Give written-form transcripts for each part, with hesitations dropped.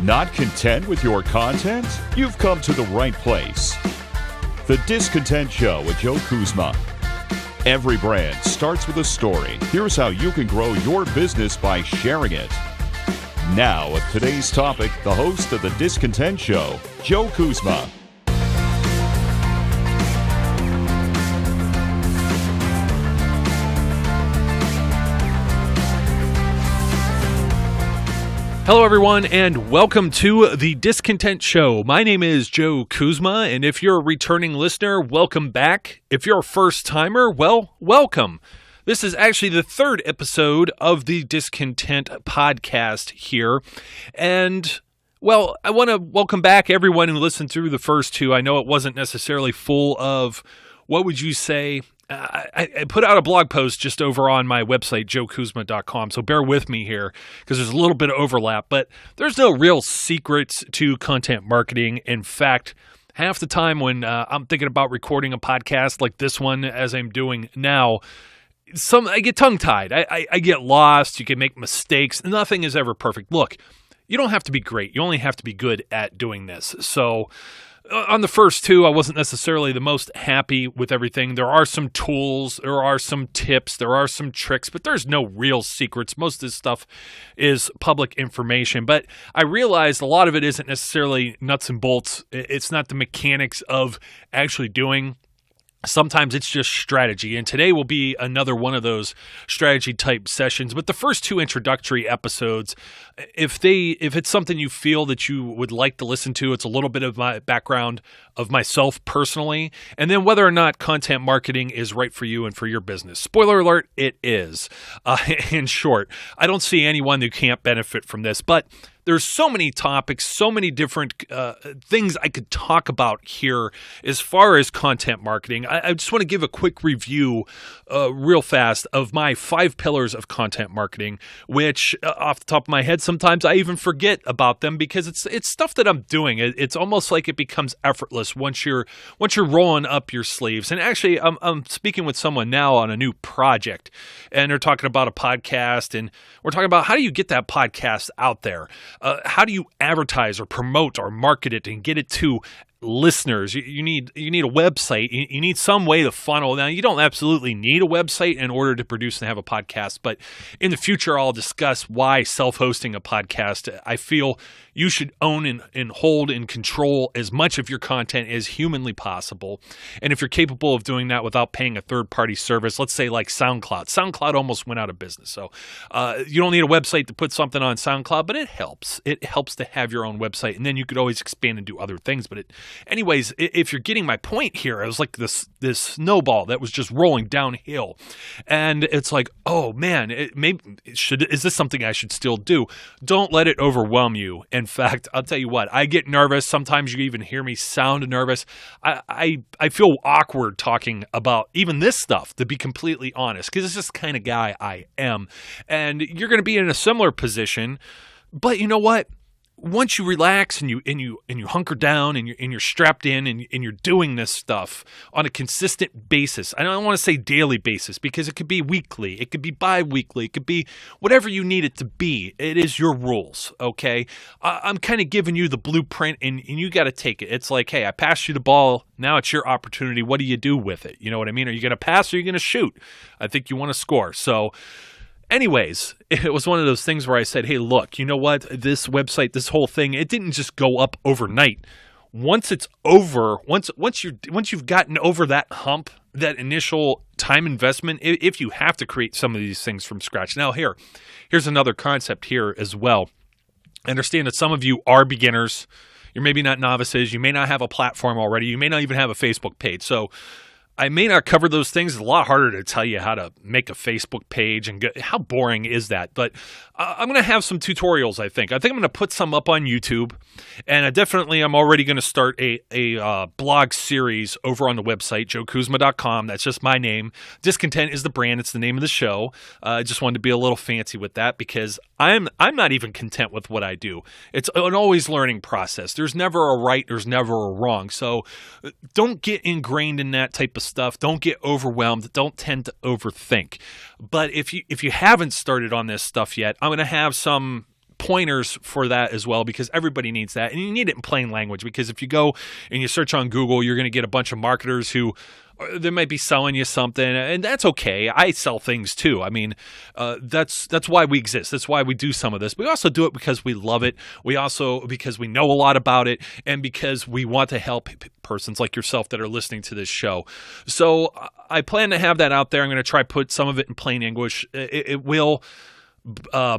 Not content with your content? You've come to the right place. The DisContent Show with Joe Kuzma. Every brand starts with a story. Here's how you can grow your business by sharing it. Now, with today's topic, the host of the DisContent Show, Joe Kuzma. Hello, everyone, and welcome to the DisContent Show. My name is Joe Kuzma, and if you're a returning listener, welcome back. If you're a first-timer, well, welcome. This is actually the third episode of the DisContent podcast here, and well, I want to welcome back everyone who listened through the first two. I know it wasn't necessarily full of, what would you say, I put out a blog post just over on my website, joekuzma.com, so bear with me here because there's a little bit of overlap, but there's no real secrets to content marketing. In fact, half the time when I'm thinking about recording a podcast like this one, as I'm doing now, I get tongue-tied. I get lost. You can make mistakes. Nothing is ever perfect. Look, you don't have to be great. You only have to be good at doing this. So on the first two, I wasn't necessarily the most happy with everything. There are some tools, there are some tips, there are some tricks, but there's no real secrets. Most of this stuff is public information, but I realized a lot of it isn't necessarily nuts and bolts. It's not the mechanics of actually doing. Sometimes it's just strategy, and today will be another one of those strategy type sessions. But the first two introductory episodes, if it's something you feel that you would like to listen to, it's a little bit of my background of myself personally, and then whether or not content marketing is right for you and for your business. Spoiler alert, it is. In short, I don't see anyone who can't benefit from this, but there's so many topics, so many different things I could talk about here as far as content marketing. I just want to give a quick review real fast of my 5 pillars of content marketing, which off the top of my head, sometimes I even forget about them because it's stuff that I'm doing. It's almost like it becomes effortless once you're rolling up your sleeves. And actually, I'm speaking with someone now on a new project, and they're talking about a podcast, and we're talking about how do you get that podcast out there? How do you advertise or promote or market it and get it to listeners? You need a website. You need some way to funnel. Now, you don't absolutely need a website in order to produce and have a podcast, but in the future, I'll discuss why self-hosting a podcast, I feel you should own and hold and control as much of your content as humanly possible. And if you're capable of doing that without paying a third-party service, let's say like SoundCloud almost went out of business. So you don't need a website to put something on SoundCloud, but it helps. It helps to have your own website, and then you could always expand and do other things. But anyways, if you're getting my point here, it was like this snowball that was just rolling downhill, and it's like, oh man, is this something I should still do? Don't let it overwhelm you. In fact, I'll tell you what, I get nervous. Sometimes you even hear me sound nervous. I feel awkward talking about even this stuff, to be completely honest, because it's just the kind of guy I am. And you're going to be in a similar position, but you know what? Once you relax and you hunker down and you're strapped in and you're doing this stuff on a consistent basis. I don't want to say daily basis because it could be weekly, it could be bi-weekly, it could be whatever you need it to be. It is your rules, okay? I'm kind of giving you the blueprint and you got to take it. It's like, hey, I passed you the ball. Now it's your opportunity. What do you do with it? You know what I mean? Are you going to pass or are you going to shoot? I think you want to score. So anyways, it was one of those things where I said, hey, look, you know what? This website, this whole thing, it didn't just go up overnight. Once it's over, once you've gotten over that hump, that initial time investment, if you have to create some of these things from scratch. Now, here's another concept here as well. I understand that some of you are beginners. You're maybe not novices. You may not have a platform already. You may not even have a Facebook page. So I may not cover those things. It's a lot harder to tell you how to make a Facebook page and how boring is that? But I'm going to have some tutorials, I think. I'm going to put some up on YouTube, and I'm already going to start a blog series over on the website, joekuzma.com. That's just my name. DisContent is the brand. It's the name of the show. I just wanted to be a little fancy with that because I'm not even content with what I do. It's an always learning process. There's never a right. There's never a wrong. So don't get ingrained in that type of stuff. Don't get overwhelmed. Don't tend to overthink. But if you haven't started on this stuff yet, I'm going to have some pointers for that as well, because everybody needs that. And you need it in plain language, because if you go and you search on Google, you're going to get a bunch of marketers who they might be selling you something, and that's okay. I sell things too. I mean, that's why we exist. That's why we do some of this. We also do it because we love it. We also, because we know a lot about it, and because we want to help persons like yourself that are listening to this show. So I plan to have that out there. I'm going to try put some of it in plain English. It will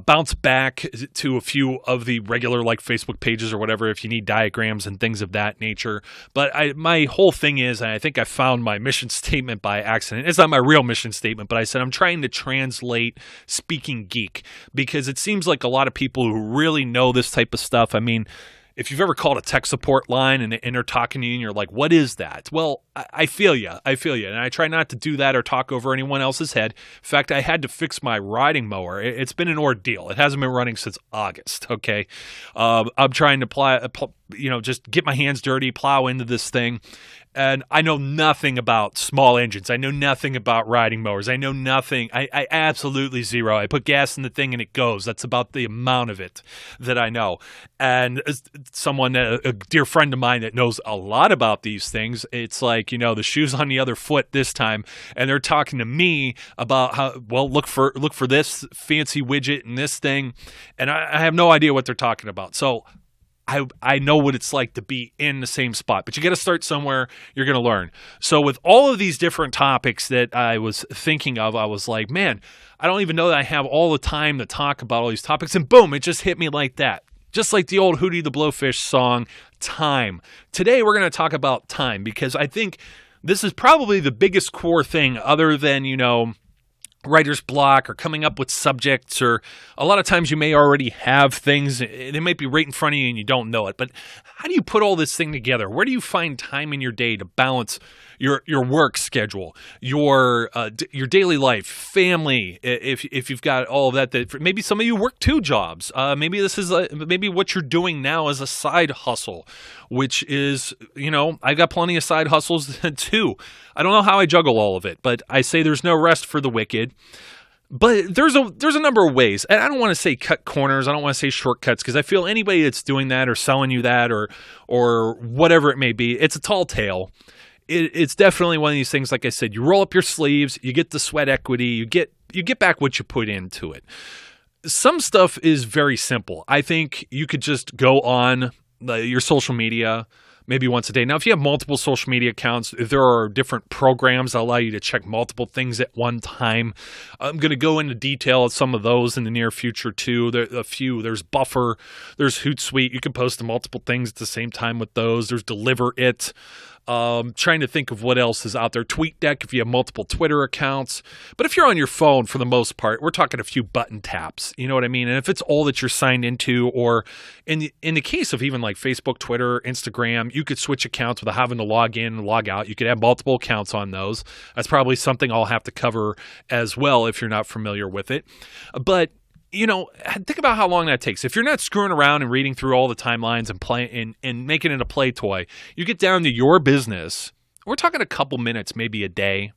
bounce back to a few of the regular like Facebook pages or whatever if you need diagrams and things of that nature. But my whole thing is, and I think I found my mission statement by accident. It's not my real mission statement, but I said I'm trying to translate Speaking Geek, because it seems like a lot of people who really know this type of stuff. I mean, if you've ever called a tech support line and they're talking to you and you're like, what is that? Well, I feel you. And I try not to do that or talk over anyone else's head. In fact, I had to fix my riding mower. It's been an ordeal. It hasn't been running since August, okay? I'm trying to just get my hands dirty, plow into this thing. And I know nothing about small engines. I know nothing about riding mowers. I know nothing. I absolutely zero. I put gas in the thing and it goes. That's about the amount of it that I know. And someone, a dear friend of mine that knows a lot about these things, it's like, the shoe's on the other foot this time. And they're talking to me about how, well, look for this fancy widget and this thing. And I have no idea what they're talking about. So I know what it's like to be in the same spot, but you got to start somewhere. You're going to learn. So with all of these different topics that I was thinking of, I was like, man, I don't even know that I have all the time to talk about all these topics. And boom, it just hit me like that. Just like the old Hootie the Blowfish song, Time. Today we're going to talk about time, because I think this is probably the biggest core thing other than, writer's block or coming up with subjects, or a lot of times you may already have things. They might be right in front of you and you don't know it. But how do you put all this thing together? Where do you find time in your day to balance your work schedule, your daily life, family, if you've got all of that maybe some of you work 2 jobs. Maybe this is maybe what you're doing now is a side hustle, which is, I got plenty of side hustles too. I don't know how I juggle all of it, but I say there's no rest for the wicked. But there's a number of ways, and I don't want to say cut corners. I don't want to say shortcuts, because I feel anybody that's doing that or selling you that or whatever it may be, it's a tall tale. It's definitely one of these things. Like I said, you roll up your sleeves, you get the sweat equity, you get back what you put into it. Some stuff is very simple. I think you could just go on your social media maybe once a day. Now, if you have multiple social media accounts, there are different programs that allow you to check multiple things at one time. I'm going to go into detail of some of those in the near future too. There's Buffer, there's Hootsuite. You can post multiple things at the same time with those. There's Deliver It. Trying to think of what else is out there. TweetDeck if you have multiple Twitter accounts. But if you're on your phone, for the most part, we're talking a few button taps. You know what I mean? And if it's all that you're signed into, or in the case of even like Facebook, Twitter, Instagram, you could switch accounts without having to log in and log out. You could have multiple accounts on those. That's probably something I'll have to cover as well if you're not familiar with it. But think about how long that takes. If you're not screwing around and reading through all the timelines and making it a play toy, you get down to your business. We're talking a couple minutes, maybe a day.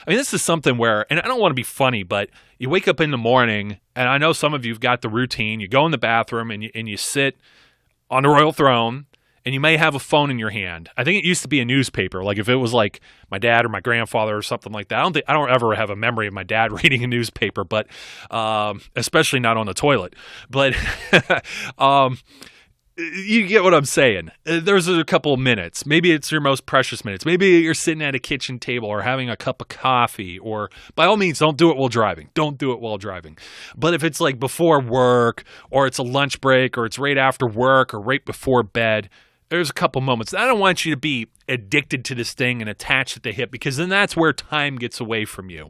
I mean, this is something where, and I don't want to be funny, but you wake up in the morning, and I know some of you've got the routine. You go in the bathroom and you sit on the royal throne, and you may have a phone in your hand. I think it used to be a newspaper. Like if it was like my dad or my grandfather or something like that. I don't ever have a memory of my dad reading a newspaper, but especially not on the toilet. But you get what I'm saying. There's a couple of minutes. Maybe it's your most precious minutes. Maybe you're sitting at a kitchen table or having a cup of coffee, or by all means, don't do it while driving. Don't do it while driving. But if it's like before work, or it's a lunch break, or it's right after work, or right before bed, there's a couple moments. I don't want you to be addicted to this thing and attached at the hip, because then that's where time gets away from you.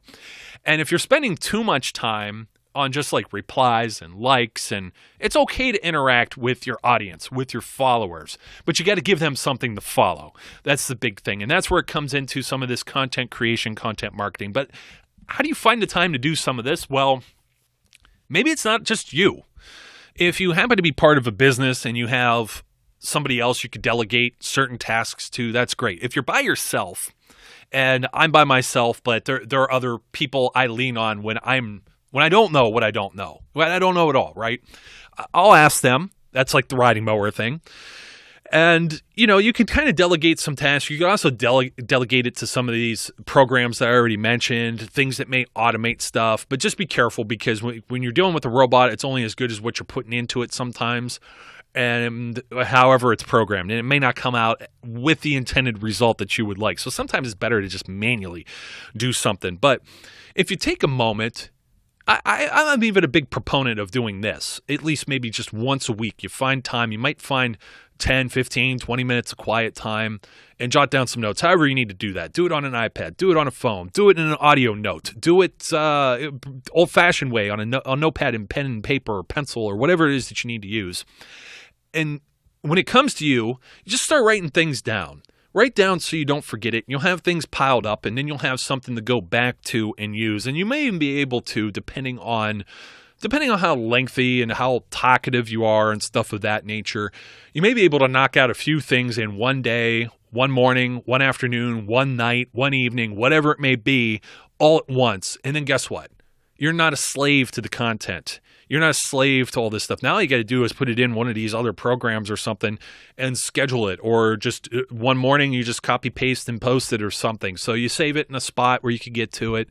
And if you're spending too much time on just like replies and likes, and it's okay to interact with your audience, with your followers, but you got to give them something to follow. That's the big thing. And that's where it comes into some of this content creation, content marketing. But how do you find the time to do some of this? Well, maybe it's not just you. If you happen to be part of a business and you have somebody else you could delegate certain tasks to, that's great. If you're by yourself, and I'm by myself, but there are other people I lean on when I don't know what I don't know. When I don't know it all, right? I'll ask them. That's like the riding mower thing. And, you can kind of delegate some tasks. You can also delegate it to some of these programs that I already mentioned, things that may automate stuff. But just be careful, because when you're dealing with a robot, it's only as good as what you're putting into it sometimes, and however it's programmed. And it may not come out with the intended result that you would like. So sometimes it's better to just manually do something. But if you take a moment, I'm even a big proponent of doing this, at least maybe just once a week. You find time. You might find 10, 15, 20 minutes of quiet time and jot down some notes, however you need to do that. Do it on an iPad. Do it on a phone. Do it in an audio note. Do it old-fashioned way on a notepad and pen and paper or pencil or whatever it is that you need to use. And when it comes to you just start writing things down. Write down so you don't forget it. You'll have things piled up, and then you'll have something to go back to and use. And you may even be able to, depending on how lengthy and how talkative you are and stuff of that nature, you may be able to knock out a few things in one day, one morning, one afternoon, one night, one evening, whatever it may be, all at once. And then guess what? You're not a slave to the content. You're not a slave to all this stuff. Now all you got to do is put it in one of these other programs or something and schedule it. Or just one morning you just copy, paste, and post it or something. So you save it in a spot where you can get to it.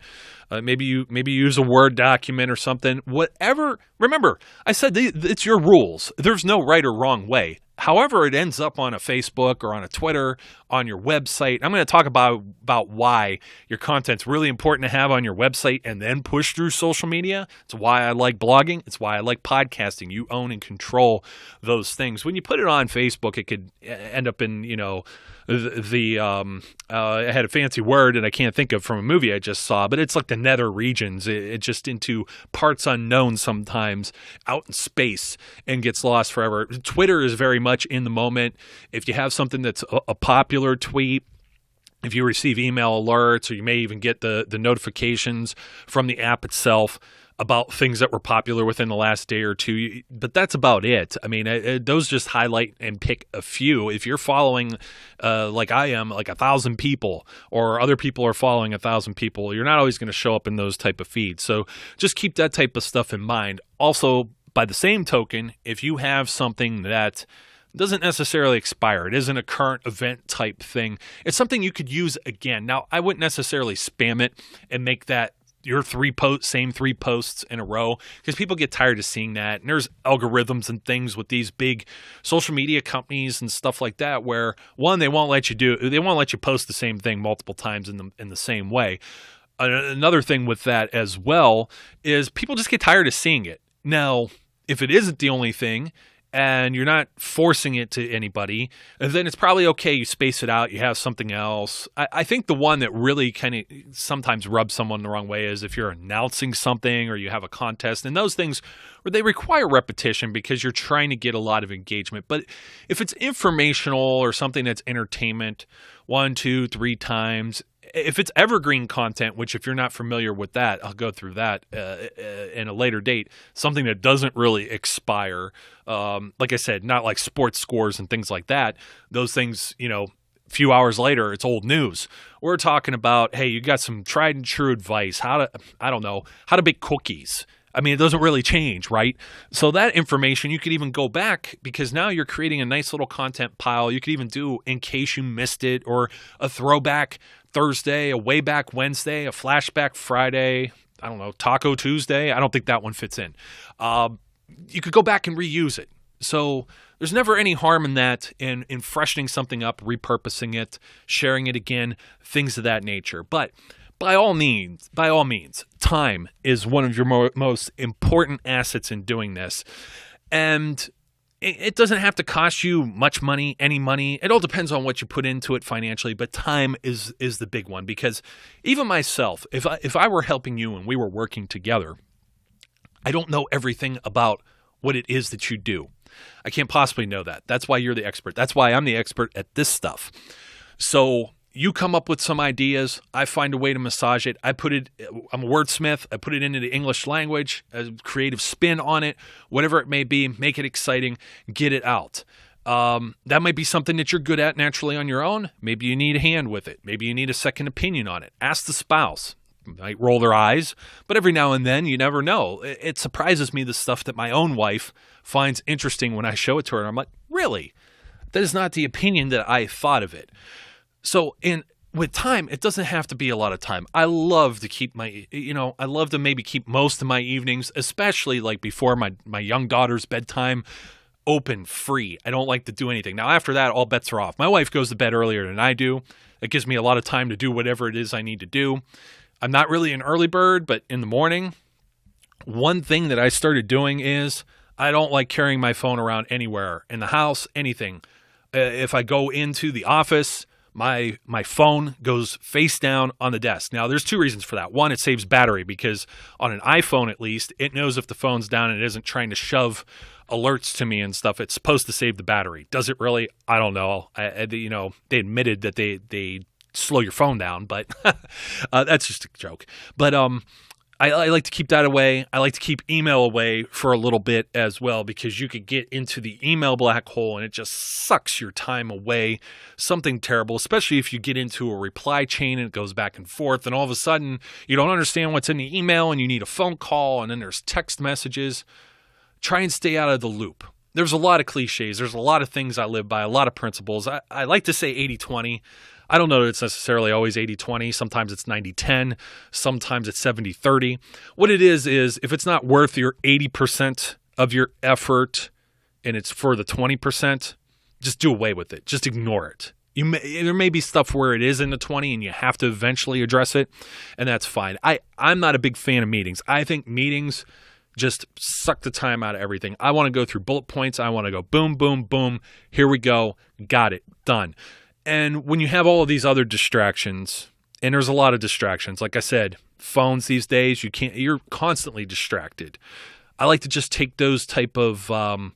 Maybe you use a Word document or something. Whatever. Remember, I said it's your rules. There's no right or wrong way. However it ends up on a Facebook or on a Twitter, on your website, I'm going to talk about why your content's really important to have on your website and then push through social media. It's why I like blogging. It's why I like podcasting. You own and control those things. When you put it on Facebook, it could end up in, I had a fancy word and I can't think of from a movie I just saw, but it's like the nether regions. It just into parts unknown sometimes, out in space, and gets lost forever. Twitter is very much in the moment. If you have something that's a popular tweet, if you receive email alerts, or you may even get the notifications from the app itself about things that were popular within the last day or two, but that's about it. I mean, those just highlight and pick a few. If you're following, like I am, like 1,000 people, or other people are following 1,000 people, you're not always going to show up in those type of feeds. So just keep that type of stuff in mind. Also, by the same token, if you have something that doesn't necessarily expire, it isn't a current event type thing, it's something you could use again. Now, I wouldn't necessarily spam it and make that your same three posts in a row, because people get tired of seeing that. And there's algorithms and things with these big social media companies and stuff like that, where one, they won't let you post the same thing multiple times in the same way. Another thing with that as well is people just get tired of seeing it. Now, if it isn't the only thing, and you're not forcing it to anybody, then it's probably okay. You space it out. You have something else. I think the one that really kind of sometimes rubs someone the wrong way is if you're announcing something or you have a contest, and those things where they require repetition because you're trying to get a lot of engagement. But if it's informational or something that's entertainment 1, 2, 3 times, if it's evergreen content, which if you're not familiar with that, I'll go through that in a later date, something that doesn't really expire. Like I said, not like sports scores and things like that. Those things, a few hours later, it's old news. We're talking about, hey, you got some tried and true advice, how to bake cookies. I mean, it doesn't really change, right? So that information, you could even go back, because now you're creating a nice little content pile. You could even do in case you missed it, or a throwback Thursday, a way back Wednesday, a flashback Friday, Taco Tuesday. I don't think that one fits in. You could go back and reuse it. So there's never any harm in that, in freshening something up, repurposing it, sharing it again, things of that nature. But by all means, time is one of your most important assets in doing this. And it doesn't have to cost you much money, any money. It all depends on what you put into it financially, but time is the big one. Because even myself, if I were helping you and we were working together, I don't know everything about what it is that you do. I can't possibly know that. That's why you're the expert. That's why I'm the expert at this stuff. So you come up with some ideas. I find a way to massage it. I'm a wordsmith. I put it into the English language, a creative spin on it, whatever it may be, make it exciting, get it out. That might be something that you're good at naturally on your own. Maybe you need a hand with it. Maybe you need a second opinion on it. Ask the spouse. might roll their eyes, but every now and then, you never know. It surprises me the stuff that my own wife finds interesting when I show it to her. I'm like, really? That is not the opinion that I thought of it. So with time, it doesn't have to be a lot of time. I love to keep I love to maybe keep most of my evenings, especially like before my young daughter's bedtime, open, free. I don't like to do anything. Now, after that, all bets are off. My wife goes to bed earlier than I do. It gives me a lot of time to do whatever it is I need to do. I'm not really an early bird, but in the morning, one thing that I started doing is I don't like carrying my phone around anywhere, in the house, anything. If I go into the office, my phone goes face down on the desk. Now, there's two reasons for that. One, it saves battery because on an iPhone, at least, it knows if the phone's down and it isn't trying to shove alerts to me and stuff. It's supposed to save the battery. Does it really? I don't know. They admitted that they slow your phone down, but that's just a joke. But I like to keep that away. I like to keep email away for a little bit as well, because you could get into the email black hole and it just sucks your time away. Something terrible, especially if you get into a reply chain and it goes back and forth, and all of a sudden you don't understand what's in the email and you need a phone call, and then there's text messages. Try and stay out of the loop. There's a lot of cliches. There's a lot of things I live by, a lot of principles. I like to say 80-20. I don't know that it's necessarily always 80-20. Sometimes it's 90-10. Sometimes it's 70-30. What it is if it's not worth your 80% of your effort and it's for the 20%, just do away with it. Just ignore it. There may be stuff where it is in the 20 and you have to eventually address it, and that's fine. I'm not a big fan of meetings. I think meetings just suck the time out of everything. I want to go through bullet points. I want to go boom, boom, boom. Here we go. Got it. Done. And when you have all of these other distractions, and there's a lot of distractions, like I said, phones these days, you're constantly distracted. I like to just take those type of, I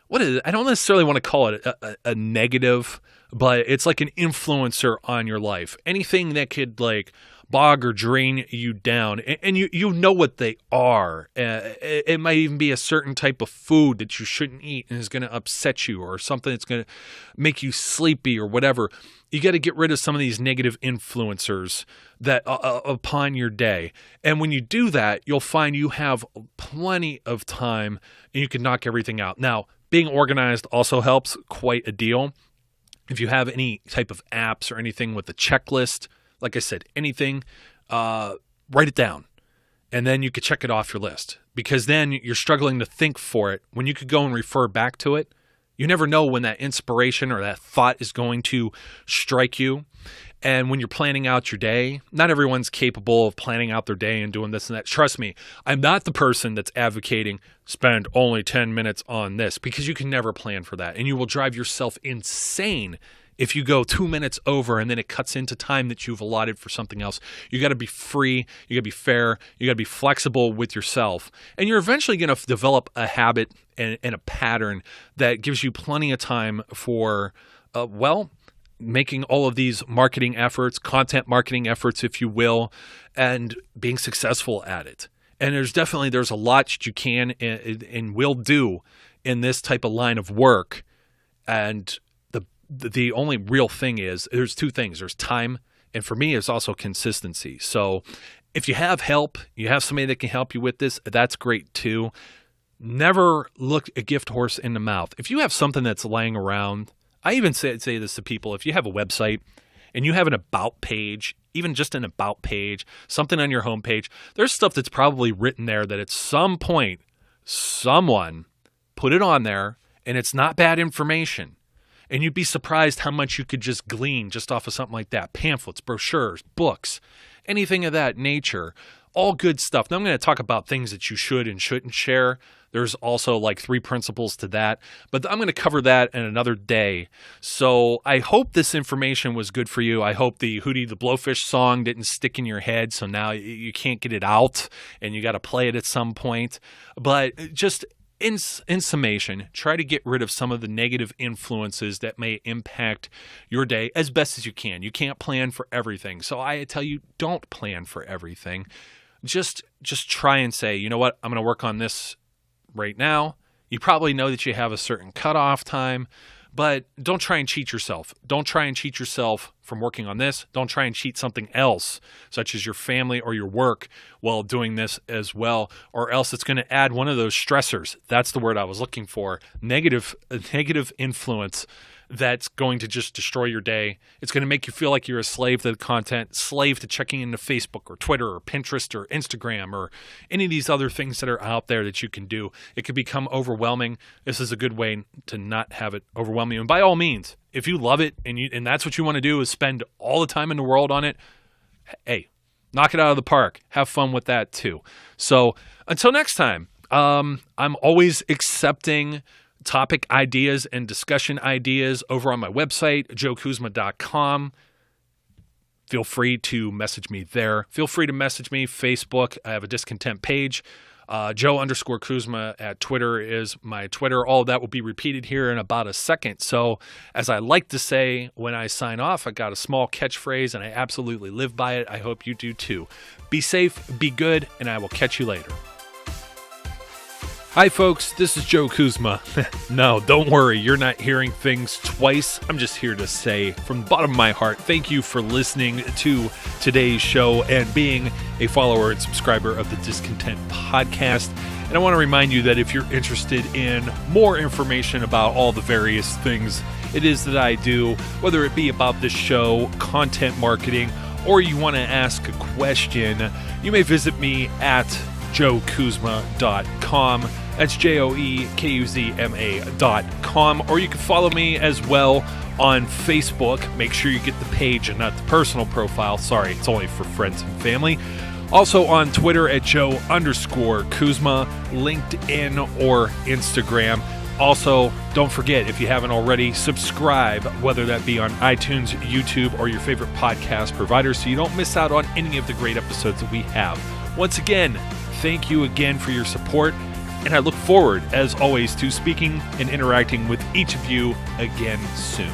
don't necessarily want to call it a negative, but it's like an influencer on your life. Anything that could like bog or drain you down, and you know what they are. It might even be a certain type of food that you shouldn't eat and is going to upset you, or something that's going to make you sleepy or whatever. You got to get rid of some of these negative influencers that upon your day. And when you do that, you'll find you have plenty of time and you can knock everything out. Now, being organized also helps quite a deal. If you have any type of apps or anything with a checklist, like I said, anything, write it down. And then you could check it off your list, because then you're struggling to think for it. When you could go and refer back to it, you never know when that inspiration or that thought is going to strike you. And when you're planning out your day, not everyone's capable of planning out their day and doing this and that. Trust me, I'm not the person that's advocating spend only 10 minutes on this, because you can never plan for that. And you will drive yourself insane if you go 2 minutes over and then it cuts into time that you've allotted for something else. You got to be free. You got to be fair. You got to be flexible with yourself. And you're eventually going to develop a habit and a pattern that gives you plenty of time for, making all of these marketing efforts, content marketing efforts, if you will, and being successful at it. And there's a lot that you can and will do in this type of line of work. And the only real thing is there's two things. There's time, and for me, it's also consistency. So if you have help, you have somebody that can help you with this, that's great too. Never look a gift horse in the mouth. If you have something that's laying around, I even say this to people, if you have a website and you have an about page, even just an about page, something on your homepage, there's stuff that's probably written there that at some point someone put it on there, and it's not bad information. And you'd be surprised how much you could just glean just off of something like that. Pamphlets, brochures, books, anything of that nature. All good stuff. Now I'm going to talk about things that you should and shouldn't share. There's also like 3 principles to that. But I'm going to cover that in another day. So I hope this information was good for you. I hope the Hootie the Blowfish song didn't stick in your head, so now you can't get it out and you got to play it at some point. But just in summation, try to get rid of some of the negative influences that may impact your day as best as you can. You can't plan for everything. So I tell you, don't plan for everything. Just try and say, you know what, I'm going to work on this right now. You probably know that you have a certain cutoff time, but don't try and cheat yourself. Don't try and cheat yourself from working on this, don't try and cheat something else, such as your family or your work, while doing this as well, or else it's going to add one of those stressors. That's the word I was looking for. Negative influence that's going to just destroy your day. It's going to make you feel like you're a slave to the content, slave to checking into Facebook or Twitter or Pinterest or Instagram or any of these other things that are out there that you can do. It can become overwhelming. This is a good way to not have it overwhelm you. And by all means, if you love it and that's what you want to do is spend all the time in the world on it, hey, knock it out of the park. Have fun with that too. So until next time, I'm always accepting topic ideas and discussion ideas over on my website, joekuzma.com. Feel free to message me there. Feel free to message me Facebook. I have a DisContent page. Joe_Kuzma at Twitter is my Twitter. All of that will be repeated here in about a second. So as I like to say when I sign off, I got a small catchphrase and I absolutely live by it. I hope you do too. Be safe, be good, and I will catch you later. Hi folks, this is Joe Kuzma. No, don't worry, you're not hearing things twice. I'm just here to say from the bottom of my heart, thank you for listening to today's show and being a follower and subscriber of the DisContent podcast. And I want to remind you that if you're interested in more information about all the various things it is that I do, whether it be about this show, content marketing, or you want to ask a question, you may visit me at joekuzma.com. That's JOEKUZMA.com. Or you can follow me as well on Facebook. Make sure you get the page and not the personal profile. Sorry, it's only for friends and family. Also on Twitter at Joe_Kuzma, LinkedIn or Instagram. Also, don't forget, if you haven't already, subscribe, whether that be on iTunes, YouTube, or your favorite podcast provider, so you don't miss out on any of the great episodes that we have. Once again, thank you again for your support, and I look forward, as always, to speaking and interacting with each of you again soon.